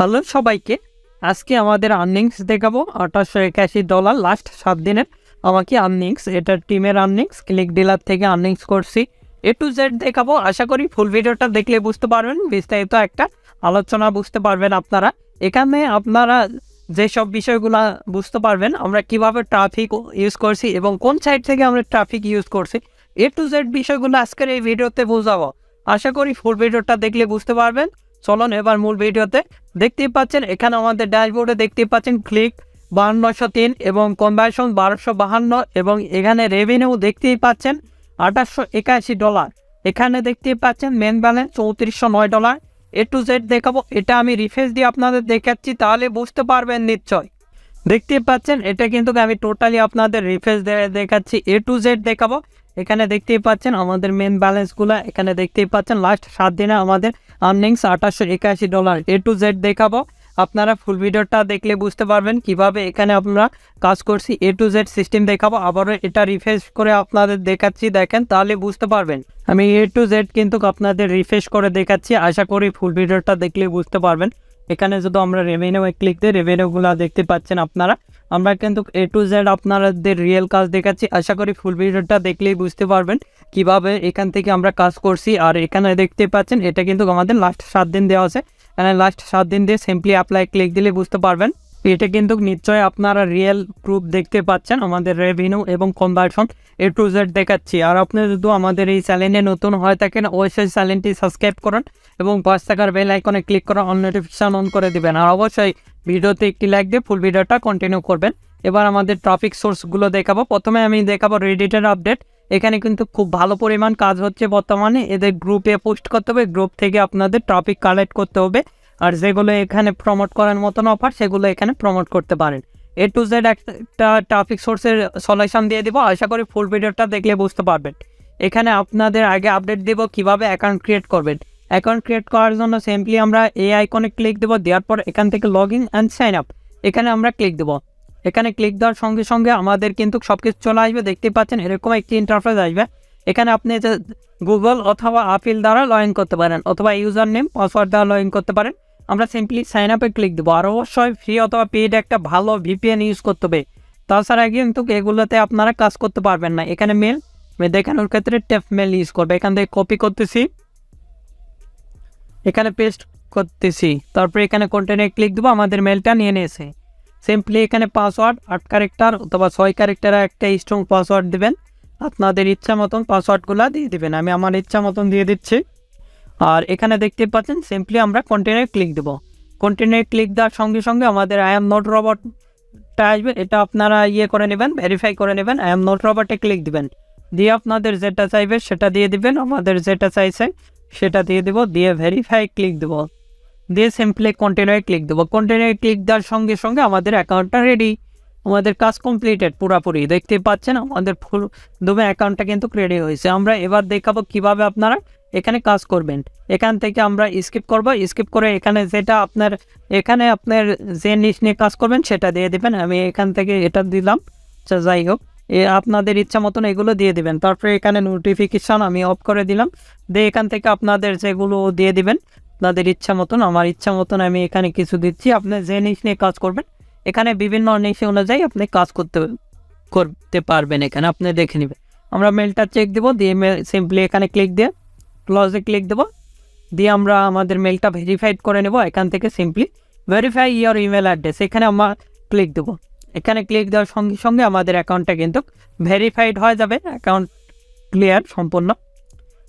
Hello সবাইকে, আজকে আমাদের আর্নিংস দেখাবো। $881 লাস্ট 7 দিনের আমাকে আর্নিংস, এটা টিমের আর্নিংস, ক্লিক ডিলার থেকে আর্নিংস করছি। A to Z দেখাবো। আশা করি ফুল ভিডিওটা দেখলে বুঝতে পারবেন, বিস্তারিত একটা আলোচনা বুঝতে পারবেন আপনারা। এখানে আপনারা যেসব বিষয়গুলো বুঝতে পারবেন, আমরা কিভাবে ট্রাফিক ইউজ করছি এবং কোন সাইট থেকে আমরা ট্রাফিক ইউজ করছি, A to Z বিষয়গুলো আজকের এই ভিডিওতে বোঝাবো। আশা করি ফুল ভিডিওটা দেখলে বুঝতে পারবেন। চলুন এবার মূল ভিডিওতে। দেখতেই পাচ্ছেন এখানে আমাদের ড্যাশবোর্ডে দেখতেই পাচ্ছেন ক্লিক 5203 এবং কনভার্সন 1252 এবং এখানে রেভিনিউ দেখতেই পাচ্ছেন $881। এখানে দেখতেই পাচ্ছেন main balance $3409। A to Z দেখাবো, এটা আমি রিফ্রেশ দিয়ে আপনাদের দেখাচ্ছি, তাহলে বুঝতে পারবেন নিশ্চয়। দেখতেই পাচ্ছেন এটা কিন্তু আমি টোটালি আপনাদের রিফ্রেশ দেখাচ্ছি। A to Z দেখাবো, এখানে দেখতেই পাচ্ছেন আমাদের মেন ব্যালেন্সগুলো, এখানে দেখতেই পাচ্ছেন লাস্ট 7 দিনে আমাদের আর্নিংস $881। A to Z দেখাবো, আপনারা ফুল ভিডিওটা দেখলে বুঝতে পারবেন কিভাবে এখানে আমরা কাজ করছি। A to Z সিস্টেম দেখাবো, আবারও এটা রিফ্রেশ করে আপনাদের দেখাচ্ছি, দেখেন তাহলে বুঝতে পারবেন। আমি A to Z কিন্তু আপনাদের রিফ্রেশ করে দেখাচ্ছি, আশা করি ফুল ভিডিওটা দেখলে বুঝতে পারবেন। এখানে যদি আমরা রেভিনিউ ক্লিক দিই, রেভিনিউগুলো দেখতে পাচ্ছেন আপনারা। আমরা কিন্তু A to Z আপনাদের রিয়েল কাজ দেখাচ্ছি, আশা করি ফুল ভিডিওটা দেখলেই বুঝতে পারবেন কিভাবে এখান থেকে আমরা কাজ করছি। আর এখানে দেখতে পাচ্ছেন এটা কিন্তু আমাদের লাস্ট 7 দিন দেওয়া আছে, এখানে লাস্ট 7 দিন দিয়ে সিম্পলি অ্যাপ্লাই ক্লিক দিলে বুঝতে পারবেন। এটা কিন্তু নিশ্চয়ই আপনারা রিয়েল প্রুফ দেখতে পাচ্ছেন, আমাদের রেভিনিউ এবং কনভার্সন A to Z দেখাচ্ছি। আর আপনি যদি আমাদের এই চ্যানেলে নতুন হয়ে থাকেন, অবশ্যই চ্যানেলটি সাবস্ক্রাইব করুন এবং পাশে থাকার বেল আইকনে ক্লিক করে অল নোটিফিকেশন অন করে দিবেন। আর অবশ্যই ভিডিওতে একটি লাইক দিয়ে ফুল ভিডিওটা কন্টিনিউ করবেন। এবার আমাদের ট্রাফিক সোর্সগুলো দেখাবো। প্রথমে আমি দেখাবো রেডিটের আপডেট। এখানে কিন্তু খুব ভালো পরিমাণ কাজ হচ্ছে বর্তমানে। এদের গ্রুপে পোস্ট করতে হবে, গ্রুপ থেকে আপনাদের ট্রাফিক কালেক্ট করতে হবে, আর যেগুলো এখানে প্রমোট করার মতন অফার সেগুলো এখানে প্রমোট করতে পারেন। A to Z একটা ট্রাফিক সোর্সের সলিউশন দিয়ে দিব, আশা করি ফুল ভিডিওটা দেখলে বুঝতে পারবেন। এখানে আপনাদের আগে আপডেট দেব কিভাবে অ্যাকাউন্ট ক্রিয়েট করবেন। অ্যাকাউন্ট ক্রিয়েট করার জন্য সিম্পলি আমরা এই আইকনে ক্লিক দেবো, দেওয়ার পর এখান থেকে log in and sign up এখানে আমরা ক্লিক দেবো। এখানে ক্লিক দেওয়ার সঙ্গে সঙ্গে আমাদের কিন্তু সব কিছু চলে আসবে, দেখতে পাচ্ছেন এরকম একটি ইন্টারফেস আসবে। এখানে আপনি যে গুগল অথবা আপিল দ্বারা লগ ইন করতে পারেন, অথবা ইউজার নেম পাসওয়ার্ড দ্বারা লগ ইন করতে পারেন। আমরা সিম্পলি সাইন আপে ক্লিক দেবো। আর অবশ্যই ফ্রি অথবা পেইড একটা ভালো VPN ইউজ করতে হবে, তাছাড়া কিন্তু এগুলোতে আপনারা কাজ করতে পারবেন না। এখানে মেল দেখানোর ক্ষেত্রে টেপ মেল ইউজ করবে। এখান থেকে কপি করতেছি, এখানে পেস্ট করতেছি, তারপরে এখানে কন্টেন্টে ক্লিক দেবো, আমাদের মেলটা নিয়ে নিয়েছে। সিম্পলি এখানে পাসওয়ার্ড 8 ক্যারেক্টার অথবা 6 ক্যারেক্টার একটা স্ট্রং পাসওয়ার্ড দেবেন। আপনাদের ইচ্ছা মতন পাসওয়ার্ডগুলো দিয়ে দেবেন, আমি আমার ইচ্ছা মতন দিয়ে দিচ্ছি। আর এখানে দেখতে পাচ্ছেন সিম্পলি আমরা কন্টেন্টে ক্লিক দেবো। কন্টেন্টে ক্লিক দেওয়ার সঙ্গে সঙ্গে আমাদের আই এম নট রবটটা আসবে, এটা আপনারা করে নেবেন, ভেরিফাই করে নেবেন। আই এম নট রবটে ক্লিক দিবেন, দিয়ে আপনাদের যেটা চাইবে সেটা দিয়ে দিবেন, আমাদের যেটা চাইছে সেটা দিয়ে দেবো, দিয়ে ভেরিফাই ক্লিক দেবো, দিয়ে সিম্পলি কন্টিনিউ ক্লিক দেবো। কন্টিনিউ ক্লিক দেওয়ার সঙ্গে সঙ্গে আমাদের অ্যাকাউন্টটা রেডি, আমাদের কাজ কমপ্লিটেড পুরোপুরি। দেখতে পাচ্ছেন আমাদের ফুল দুবে অ্যাকাউন্টটা কিন্তু রেডি হয়েছে। আমরা এবার দেখাবো কিভাবে আপনারা এখানে কাজ করবেন। এখান থেকে আমরা স্কিপ করব, স্কিপ করে এখানে যেটা আপনার যে নিশ নিয়ে কাজ করবেন সেটা দিয়ে দেবেন। আমি এখান থেকে এটা দিলাম, যাই হোক আপনাদের ইচ্ছা মতন এগুলো দিয়ে দিবেন। তারপরে এখানে নোটিফিকেশান আমি অফ করে দিলাম, দিয়ে এখান থেকে আপনাদের যেগুলো দিয়ে দিবেন আপনাদের ইচ্ছা মতন। আমার ইচ্ছা মতন আমি এখানে কিছু দিচ্ছি। আপনি যে নিশ নিয়ে কাজ করবেন এখানে বিভিন্ন নিশ অনুযায়ী আপনি কাজ করতে পারবেন, এখানে আপনি দেখে নেবেন। আমরা মেলটা চেক দেবো, দিয়ে সিম্পলি এখানে ক্লিক দিয়ে ক্লোজে ক্লিক দেবো, দিয়ে আমরা আমাদের মেলটা ভেরিফাইড করে নেব। এখান থেকে simply verify your email address এখানে আমরা ক্লিক দেবো। এখানে ক্লিক দেওয়ার সঙ্গে সঙ্গে আমাদের অ্যাকাউন্টটা কিন্তু ভেরিফাইড হয়ে যাবে, অ্যাকাউন্ট ক্লিয়ার সম্পূর্ণ।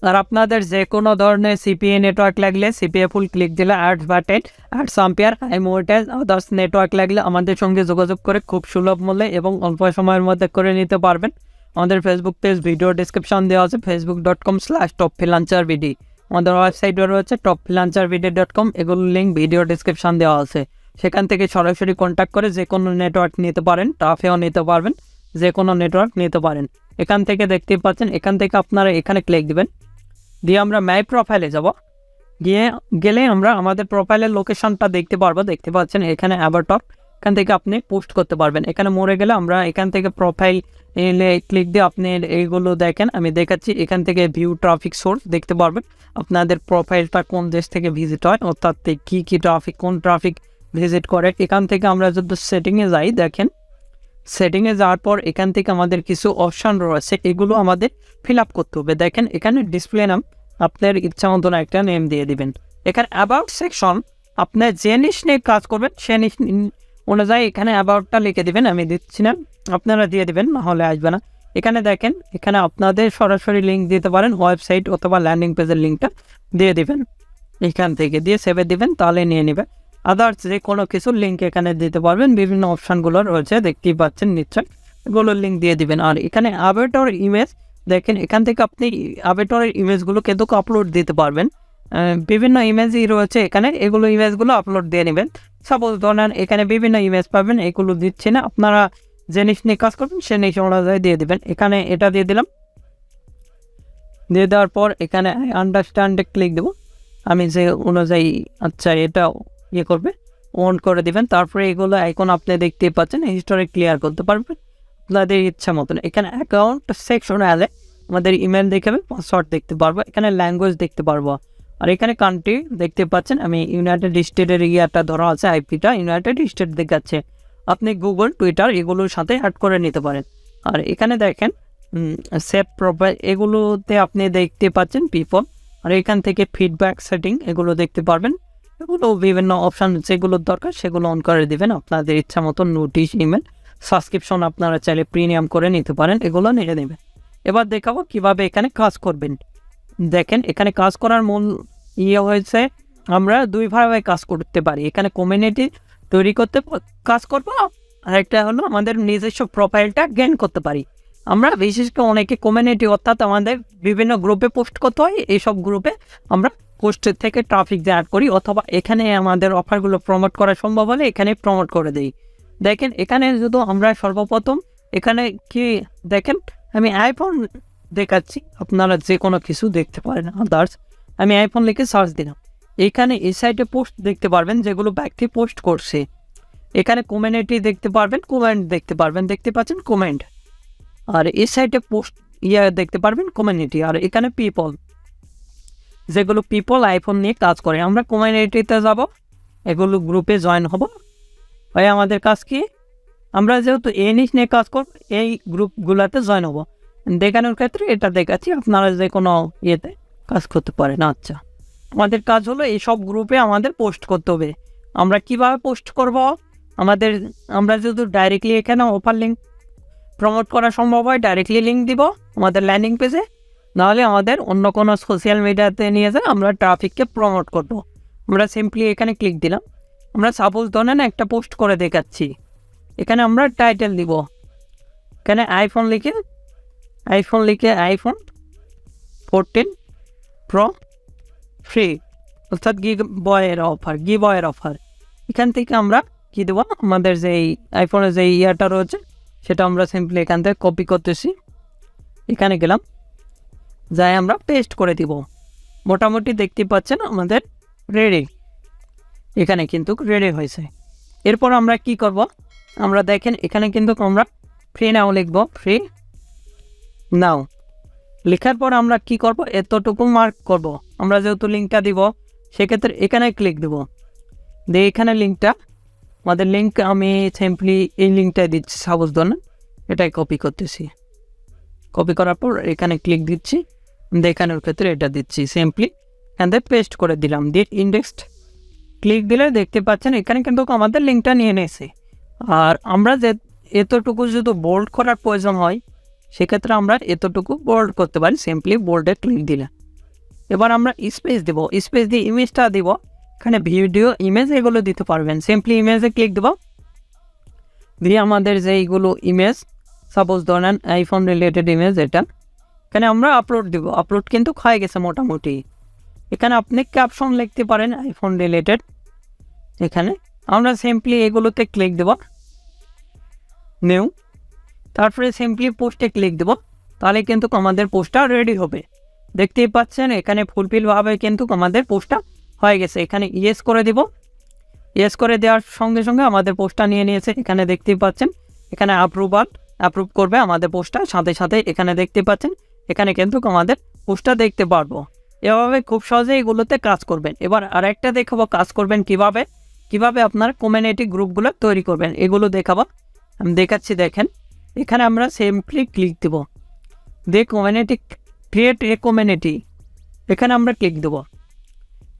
আর আপনাদের যে কোনো ধরনের CPA নেটওয়ার্ক লাগলে CPA ফুল ক্লিক দিলে অ্যাডস বাটেন অ্যাডস আম্পিয়ার হাইমোটেজ আদার্স নেটওয়ার্ক লাগলে আমাদের সঙ্গে যোগাযোগ করে খুব সুলভ মূল্যে এবং অল্প সময়ের মধ্যে করে নিতে পারবেন। আমাদের ফেসবুক পেজ ভিডিও ডিসক্রিপশন দেওয়া আছে, facebook.com/topfreelancerbd। আমাদের ওয়েবসাইটও রয়েছে topfreelancerbd.com, এগুলোর লিঙ্ক ভিডিও ডিসক্রিপশন দেওয়া আছে। সেখান থেকে সরাসরি কন্ট্যাক্ট করে যে কোনো নেটওয়ার্ক নিতে পারেন, টাফেও নিতে পারবেন, যে কোনো নেটওয়ার্ক নিতে পারেন। এখান থেকে দেখতে পাচ্ছেন, এখান থেকে আপনারা এখানে ক্লিক দিবেন, দিয়ে আমরা মাই প্রোফাইলে যাব। গেলে আমরা আমাদের প্রোফাইলের লোকেশনটা দেখতে পারবো। দেখতে পাচ্ছেন এখানে অ্যাবাউট এখান থেকে আপনি পোস্ট করতে পারবেন। এখানে মরে গেলে আমরা এখান থেকে প্রোফাইল ক্লিক দিয়ে আপনি এইগুলো দেখেন, আমি দেখাচ্ছি। এখান থেকে ভিউ ট্রাফিক সোর্স দেখতে পারবেন, আপনাদের প্রোফাইলটা কোন দেশ থেকে ভিজিট হয়, অর্থাৎ কী ট্রাফিক, কোন ট্রাফিক ভিজিট করে। এখান থেকে আমরা যদি সেটিংয়ে যাই, দেখেন সেটিংয়ে যাওয়ার পর এখান থেকে আমাদের কিছু অপশান রয়েছে, এগুলো আমাদের ফিল আপ করতে হবে। দেখেন এখানে ডিসপ্লে নাম, আপনার ইচ্ছা মতন একটা নেম দিয়ে দিবেন। এখানে অ্যাবাউট সেকশন, আপনার যে জিনিস নিয়ে কাজ করবেন সে অনুযায়ী এখানে অ্যাবাউটটা লিখে দিবেন, আমি দিচ্ছি না, আপনারা দিয়ে দিবেন, নাহলে আসবে না। এখানে দেখেন, এখানে আপনাদের সরাসরি লিঙ্ক দিতে পারেন, ওয়েবসাইট অথবা ল্যান্ডিং পেজের লিঙ্কটা দিয়ে দিবেন, এখান থেকে দিয়ে সেভে দিবেন, তাহলে নিয়ে নেবে। আদার্স যে কোনো কিছুর লিঙ্ক এখানে দিতে পারবেন, বিভিন্ন অপশানগুলো রয়েছে দেখতেই পাচ্ছেন নিশ্চয়, এগুলোর লিঙ্ক দিয়ে দিবেন। আর এখানে অ্যাভেটর ইমেজ, দেখেন এখান থেকে আপনি অ্যাভেটরের ইমেজগুলো কিন্তু আপলোড দিতে পারবেন, বিভিন্ন ইমেজই রয়েছে এখানে, এগুলো ইমেজগুলো আপলোড দিয়ে নেবেন। সাপোজ ধরেন এখানে বিভিন্ন ইমেজ পাবেন, এগুলো দিচ্ছে না, আপনারা যে জিনিস নিয়ে কাজ করবেন সে জিনিস অনুযায়ী দিয়ে দেবেন। এখানে এটা দিয়ে দিলাম, দিয়ে দেওয়ার পর এখানে আন্ডারস্ট্যান্ডে ক্লিক দেবো, আমি যে অনুযায়ী আচ্ছা এটা করবে অন করে দিবেন। তারপরে এগুলো এখন আপনি দেখতেই পাচ্ছেন, হিস্টোরি ক্লিয়ার করতে পারবেন আপনাদের ইচ্ছা মতন। এখানে অ্যাকাউন্ট সেকশনে আলে আমাদের ইমেল দেখাবে, পাসওয়ার্ড দেখতে পারবো, এখানে ল্যাঙ্গুয়েজ দেখতে পারবো, আর এখানে কান্ট্রি দেখতে পাচ্ছেন, আমি ইউনাইটেড স্টেটের ইয়ারটা ধরা আছে, আইপিটা ইউনাইটেড স্টেট দেখাচ্ছে। আপনি গুগল, টুইটার এগুলোর সাথে অ্যাড করে নিতে পারেন। আর এখানে দেখেন সেভ প্রোফাইল, এগুলোতে আপনি দেখতে পাচ্ছেন পিপল, আর এখান থেকে ফিডব্যাক সেটিং এগুলো দেখতে পারবেন, এগুলো বিভিন্ন অপশান যেগুলোর দরকার সেগুলো অন করে দেবেন আপনাদের ইচ্ছা মতো। নোটিশ, ইমেল, সাবস্ক্রিপশন আপনারা চাইলে প্রিমিয়াম করে নিতে পারেন, এগুলো নিয়ে নেবেন। এবার দেখাবো কিভাবে এখানে কাজ করবেন। দেখেন এখানে কাজ করার মূল হয়েছে, আমরা দুইভাবে কাজ করতে পারি। এখানে কমিউনিটি তৈরি করতে কাজ করবো, আর একটা হলো আমাদের নিজস্ব প্রোফাইলটা গেইন করতে পারি। আমরা বিশেষ করে অনেকে কমিউনিটি, অর্থাৎ আমাদের বিভিন্ন গ্রুপে পোস্ট করতে হয়, এইসব গ্রুপে আমরা পোস্টের থেকে ট্রাফিক জেনারেট করি, অথবা এখানে আমাদের অফারগুলো প্রমোট করা সম্ভব হলে এখানে প্রমোট করে দিই। দেখেন এখানে যদি আমরা সর্বপ্রথম এখানে কি দেখেন, আমি আইফোন দেখাচ্ছি, আপনারা যে কোনো কিছু দেখতে পারেন। আদার্স আমি আইফোন লিখে সার্চ দিলাম, এখানে এই সাইটে পোস্ট দেখতে পারবেন যেগুলো ব্যক্তি পোস্ট করছে। এখানে কমিউনিটি দেখতে পারবেন, কমেন্ট দেখতে পারবেন, দেখতে পাচ্ছেন কমেন্ট। আর এই সাইটে পোস্ট দেখতে পারবেন কমিউনিটি। আর এখানে পিপল, যেগুলো পিপল আইফোন নিয়ে কাজ করে। আমরা কমিউনিটিতে যাব, এগুলো গ্রুপে জয়েন হব। ভাই আমাদের কাজ কি, আমরা যেহেতু এই জিনিস নিয়ে কাজ করব, এই গ্রুপগুলোতে জয়েন হব। দেখানোর ক্ষেত্রে এটা দেখাচ্ছি, আপনারা যে কোনো ইয়েতে কাজ করতে পারেন। আচ্ছা, আমাদের কাজ হলো এই সব গ্রুপে আমাদের পোস্ট করতে হবে। আমরা কিভাবে পোস্ট করব, আমরা যেহেতু ডাইরেক্টলি এখানে অফার লিঙ্ক প্রমোট করা সম্ভব হয়, ডাইরেক্টলি লিঙ্ক দিব আমাদের ল্যান্ডিং পেজে, নাহলে আমাদের অন্য কোনো সোশ্যাল মিডিয়াতে নিয়ে যায় আমরা ট্রাফিককে প্রমোট করব। আমরা সিম্পলি এখানে ক্লিক দিলাম, আমরা সাপোজ ধরেন একটা পোস্ট করে দেখাচ্ছি, এখানে আমরা টাইটেল দিব, এখানে আইফোন লিখে আইফোন 14 প্রো ফ্রি, অর্থাৎ গিভ বয়ের অফার। এখান থেকে আমরা কী দেবো, আমাদের যেই আইফোনের যে ইয়ারটা রয়েছে সেটা আমরা সিম্পলি এখান থেকে কপি করতেছি, এখানে গেলাম, যাই আমরা পেস্ট করে দিব। মোটামুটি দেখতে পাচ্ছেন আমাদের রেডি, এখানে কিন্তু রেডি হয়েছে। এরপর আমরা কি করব, আমরা দেখেন এখানে কিন্তু আমরা ফ্রি নাও লিখব, ফ্রি নাও লেখার পর আমরা কি করব, এতটুকু মার্ক করব। আমরা যেহেতু লিঙ্কটা দিব সেক্ষেত্রে এখানে ক্লিক দেব, দিয়ে এখানে লিঙ্কটা, আমাদের লিঙ্ক আমি সিম্পলি এই লিঙ্কটাই দিচ্ছি, সাপোজ ধরেন এটাই কপি করতেছি, কপি করার পর এখানে ক্লিক দিচ্ছি, দেখানোর ক্ষেত্রে এটা দিচ্ছি, সিম্পলি এখান থেকে পেস্ট করে দিলাম, দিয়ে ইন্ডেক্সড ক্লিক দিলে দেখতে পাচ্ছেন এখানে কিন্তু আমাদের লিঙ্কটা নিয়ে নিয়েছে। আর আমরা যে এতটুকু যদি বোল্ড করার প্রয়োজন হয় সেক্ষেত্রে আমরা এতটুকু বোল্ড করতে পারি, সিম্পলি বোল্ডে ক্লিক দিলে। এবার আমরা স্পেস দেব, স্পেস দিয়ে ইমেজটা দিব, এখানে ভিডিও, ইমেজ এগুলো দিতে পারবেন, সিম্পলি ইমেজে ক্লিক দেব, দিয়ে আমাদের যে এইগুলো ইমেজ, সাপোজ ধরেন আইফোন রিলেটেড ইমেজ, এটা এখানে আমরা আপলোড দিব। আপলোড কিন্তু হয়ে গেছে মোটামুটি। এখানে আপনি ক্যাপশন লিখতে পারেন আইফোন রিলেটেড, এখানে আমরা সিম্পলি এগুলোতে ক্লিক দেব, নিউ, তারপরে সিম্পলি পোস্টে ক্লিক দেব, তাহলে কিন্তু আমাদের পোস্টটা রেডি হবে। দেখতেই পাচ্ছেন এখানে ফুলফিলভাবে কিন্তু আমাদের পোস্টটা হয়ে গেছে। এখানে ইয়েস করে দিব, ইয়েস করে দেওয়ার সঙ্গে সঙ্গে আমাদের পোস্টটা নিয়ে নিয়েছে। এখানে দেখতেই পাচ্ছেন এখানে অ্যাপ্রুভ করবে আমাদের পোস্টটা, সাথে সাথে এখানে দেখতে পাচ্ছেন এখানে কিন্তু আমাদের পোস্টটা দেখতে পারবো। এভাবে খুব সহজে এগুলোতে কাজ করবেন। এবার আরেকটা দেখাবো কাজ করবেন কিভাবে আপনার কমিউনিটি গ্রুপগুলো তৈরি করবেন, এগুলো দেখাবো। আমি দেখাচ্ছি, দেখেন এখানে আমরা সিম্পলি ক্লিক দেব, কমিউনিটি, ক্রিয়েট এ কমিউনিটি, এখানে আমরা ক্লিক দেব।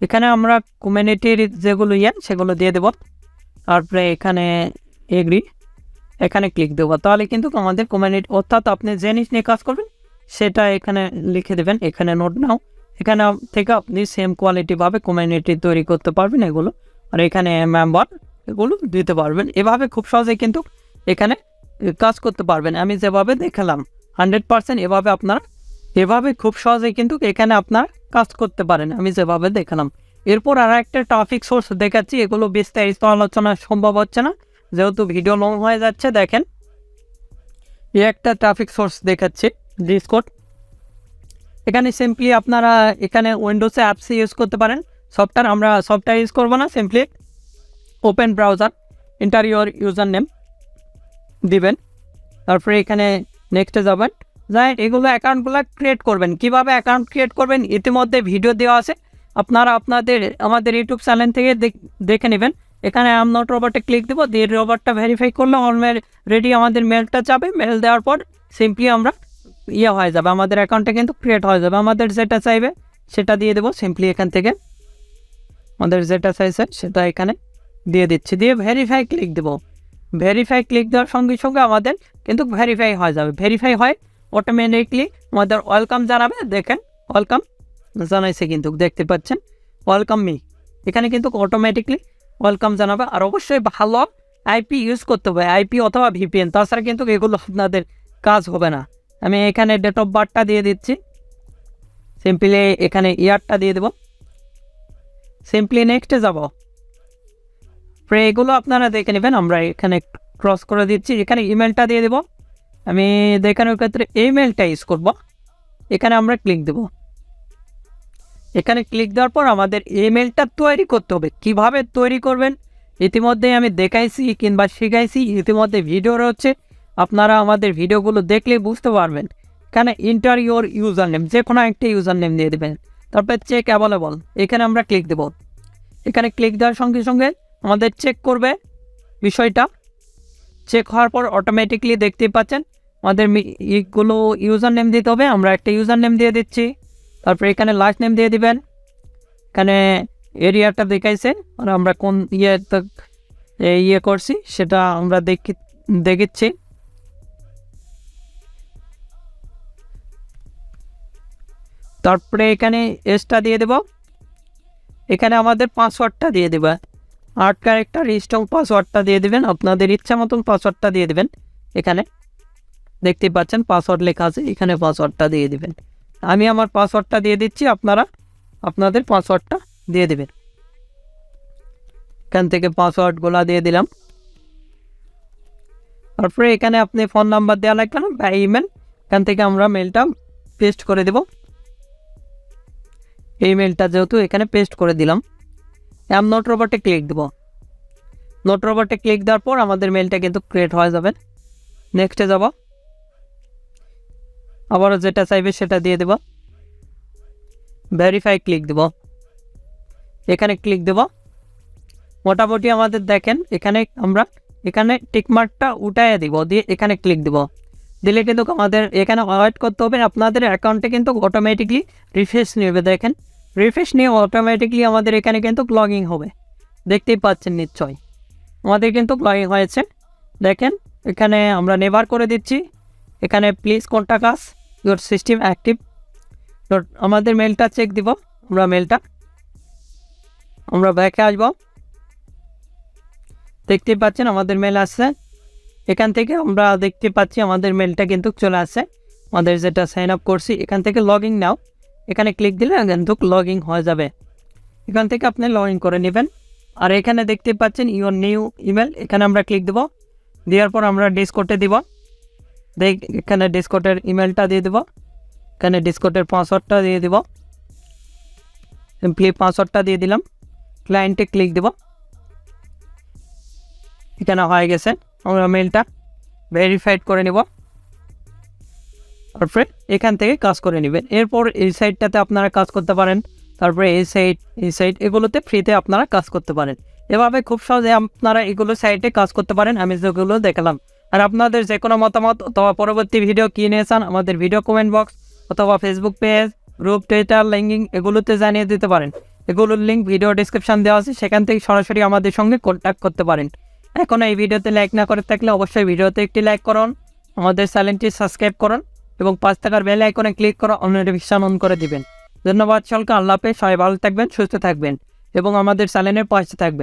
এখানে আমরা কমিউনিটির যেগুলো সেগুলো দিয়ে দেব। তারপরে এখানে এগ্রি, এখানে ক্লিক দেবো। তাহলে কিন্তু আমাদের কমিউনিটি, অর্থাৎ আপনি যে জিনিস নিয়ে কাজ করবেন সেটা এখানে লিখে দেবেন। এখানে নোট নাও, এখানে থেকে আপনি সেম কোয়ালিটিভাবে কমিউনিটি তৈরি করতে পারবেন এগুলো। আর এখানে মেম্বার এগুলো দিতে পারবেন। এভাবে খুব সহজে কিন্তু এখানে কাজ করতে পারবেন। আমি যেভাবে দেখালাম 100% এভাবে খুব সহজে কিন্তু এখানে আপনার কাজ করতে পারেন, আমি যেভাবে দেখালাম। এরপর আর একটা ট্রাফিক সোর্স দেখাচ্ছি, এগুলো বিস্তারিত আলোচনা সম্ভব হচ্ছে না যেহেতু ভিডিও লং হয়ে যাচ্ছে। দেখেন এই একটা ট্রাফিক সোর্স দেখাচ্ছে, ডিসকর্ড। এখানে সিম্পলি আপনারা এখানে উইন্ডোজে অ্যাপস ইউজ করতে পারেন, সফটওয়্যার আমরা সফটওয়্যার ইউজ করবো না। Simply open browser, enter your user name দিবেন, তারপরে এখানে নেক্সটে যাবেন। এগুলো অ্যাকাউন্টগুলো ক্রিয়েট করবেন। কিভাবে অ্যাকাউন্ট ক্রিয়েট করবেন ইতিমধ্যে ভিডিও দেওয়া আছে, আপনারা আমাদের ইউটিউব চ্যানেল থেকে দেখে নেবেন। এখানে আম নট রোবটে ক্লিক দেবো, দিয়ে রোবটটা ভেরিফাই করলে অলরেডি আমাদের মেলটা যাবে। মেল দেওয়ার পর সিম্পলি আমরা হয়ে যাবে, আমাদের অ্যাকাউন্টটা কিন্তু ক্রিয়েট হয়ে যাবে। আমাদের যেটা চাইবে সেটা দিয়ে দেবো। সিম্পলি এখান থেকে আমাদের যেটা চাইছে সেটা এখানে দিয়ে দিচ্ছি, দিয়ে ভেরিফাই ক্লিক দেবো। ভেরিফাই ক্লিক দেওয়ার সঙ্গে সঙ্গে আমাদের কিন্তু ভেরিফাই হয়ে যাবে। ভেরিফাই হয় অটোমেটিকলি আমাদের ওয়েলকাম জানাবে। দেখেন ওয়েলকাম জানাইছে, কিন্তু দেখতে পাচ্ছেন ওয়েলকাম মি, এখানে কিন্তু অটোমেটিকলি ওয়েলকাম জানাবে। আর অবশ্যই ভালো আইপি ইউজ করতে হবে, আইপি অথবা ভিপিএন, তাছাড়া কিন্তু এগুলো আপনাদের কাজ হবে না। আমি এখানে ডেট অফ বার্থটা দিয়ে দিচ্ছি, সিম্পলি এখানে ইয়ারটা দিয়ে দেব। সিম্পলি নেক্সটে যাব, এগুলো আপনারা দেখে নেবেন। আমরা এখানে ক্রস করে দিচ্ছি, এখানে ইমেলটা দিয়ে দেব। আমি দেখানোর ক্ষেত্রে ইমেলটা ইউজ করব। এখানে আমরা ক্লিক দেব। এখানে ক্লিক দেওয়ার পর আমাদের ইমেলটা তৈরি করতে হবে। কিভাবে তৈরি করবেন ইতিমধ্যেই আমি দেখাইছি কিংবা শিখাইছি, ইতিমধ্যে ভিডিও রয়েছে, আপনারা আমাদের ভিডিওগুলো দেখলে বুঝতে পারবেন। এখানে এন্টার ইউর ইউজার নেম, যে কোনো একটা ইউজার নেম দিয়ে দেবেন। তারপরে চেক অ্যাভেলেবল, এখানে আমরা ক্লিক দেব। এখানে ক্লিক দেওয়ার সঙ্গে সঙ্গে আমাদের চেক করবে বিষয়টা। চেক হওয়ার পর অটোমেটিকলি দেখতে পাচ্ছেন আমাদের এইগুলো ইউজার নেম দিতে হবে। আমরা একটা ইউজার নেম দিয়ে দিচ্ছি, তারপরে এখানে লাস্ট নেম দিয়ে দিবেন। এখানে এরিয়াটা দেখাইছে, আর আমরা কোন করছি সেটা আমরা দেখিচ্ছি। তারপরে এখানে এসটা দিয়ে দেব। এখানে আমাদের পাসওয়ার্ডটা দিয়ে দেবে, 8 ক্যারেক্টার স্ট্রং পাসওয়ার্ডটা দিয়ে দেবেন। আপনাদের ইচ্ছা মতন পাসওয়ার্ডটা দিয়ে দেবেন। এখানে দেখতে পাচ্ছেন পাসওয়ার্ড লেখা আছে, এখানে পাসওয়ার্ডটা দিয়ে দেবেন। আমি আমার পাসওয়ার্ডটা দিয়ে দিচ্ছি, আপনারা আপনাদের পাসওয়ার্ডটা দিয়ে দেবেন। এখান থেকে পাসওয়ার্ডগুলো দিয়ে দিলাম। তারপরে এখানে আপনি ফোন নাম্বার দেওয়া লাগবে না বা ইমেল, এখান থেকে আমরা মেলটা পেস্ট করে দেব। এই মেলটা যেহেতু এখানে পেস্ট করে দিলাম। নোট রোবটে ক্লিক দেব। নোট রোবটে ক্লিক দেওয়ার পর আমাদের মেলটা কিন্তু ক্রিয়েট হয়ে যাবে। নেক্সটে যাব, আবারও যেটা চাইবে সেটা দিয়ে দেব। ভেরিফাই ক্লিক দেব, এখানে ক্লিক দেব। মোটামুটি আমাদের দেখেন এখানে আমরা এখানে টিকমার্কটা উঠাইয়ে দিব, দিয়ে এখানে ক্লিক দেব। দিলে কিন্তু আমাদের এখানে ওয়েট করতে হবে। আপনাদের অ্যাকাউন্টে কিন্তু অটোমেটিকলি রিফ্রেশ নেবে। দেখেন রিফ্রেশ নিয়ে অটোমেটিকলি আমাদের এখানে কিন্তু লগ ইন হবে। দেখতেই পাচ্ছেন নিশ্চয় আমাদের কিন্তু লগ ইন হয়েছে। দেখেন এখানে আমরা নেভার করে দিচ্ছি। এখানে please contact us your system active. আমাদের মেলটা চেক দিব। আমরা ব্যাকে আসবো। দেখতে পাচ্ছেন আমাদের মেল আসছে। এখান থেকে আমরা দেখতে পাচ্ছি আমাদের মেলটা কিন্তু চলে আসছে। আমাদের যেটা সাইন আপ করছি এখান থেকে লগ ইন নাও, এখানে ক্লিক দিলে কিন্তু লগ ইন হয়ে যাবে। এখান থেকে আপনি লগ ইন করে নেবেন। আর এখানে দেখতে পাচ্ছেন ইউর নিউ ইমেল, এখানে আমরা ক্লিক দেব। দেওয়ার পর আমরা ডিসকোডে দিব। এখানে ডিসকোডের ইমেলটা দিয়ে দেব। এখানে ডিসকোডের পাসওয়ার্ডটা দিয়ে দেব। সিম্পলি পাসওয়ার্ডটা দিয়ে দিলাম। ক্লায়েন্টে ক্লিক দেব। এখানে হয়ে গেছে, আমরা মেলটা ভেরিফাইড করে নিব। তারপরে এখান থেকে কাজ করে নেবেন। এরপর এই সাইটটাতে আপনারা কাজ করতে পারেন, তারপরে এই সাইট এগুলোতে ফ্রিতে আপনারা কাজ করতে পারেন। এভাবে খুব সহজে আপনারা এগুলো সাইটে কাজ করতে পারেন, আমি যেগুলো দেখালাম। আর আপনাদের যে কোনো মতামত অথবা পরবর্তী ভিডিও কী নিয়ে চান আমাদের ভিডিও কমেন্ট বক্স অথবা Facebook page, group, Twitter, linking এগুলোতে জানিয়ে দিতে পারেন। এগুলোর লিঙ্ক ভিডিও ডিসক্রিপশন দেওয়া আছে, সেখান থেকে সরাসরি আমাদের সঙ্গে কন্ট্যাক্ট করতে পারেন। এখন এই ভিডিওতে লাইক না করে থাকলে অবশ্যই ভিডিওতে একটি লাইক করুন, আমাদের চ্যানেলটি সাবস্ক্রাইব করুন এবং 5 টাকার বেল আইকনে ক্লিক করে অল নোটিফিকেশন অন করে দিবেন। ধন্যবাদ সকলকে, আল্লাহ হাফেজ, সবাই ভালো থাকবেন, সুস্থ থাকবেন এবং আমাদের চ্যানেলের পাশে থাকবেন।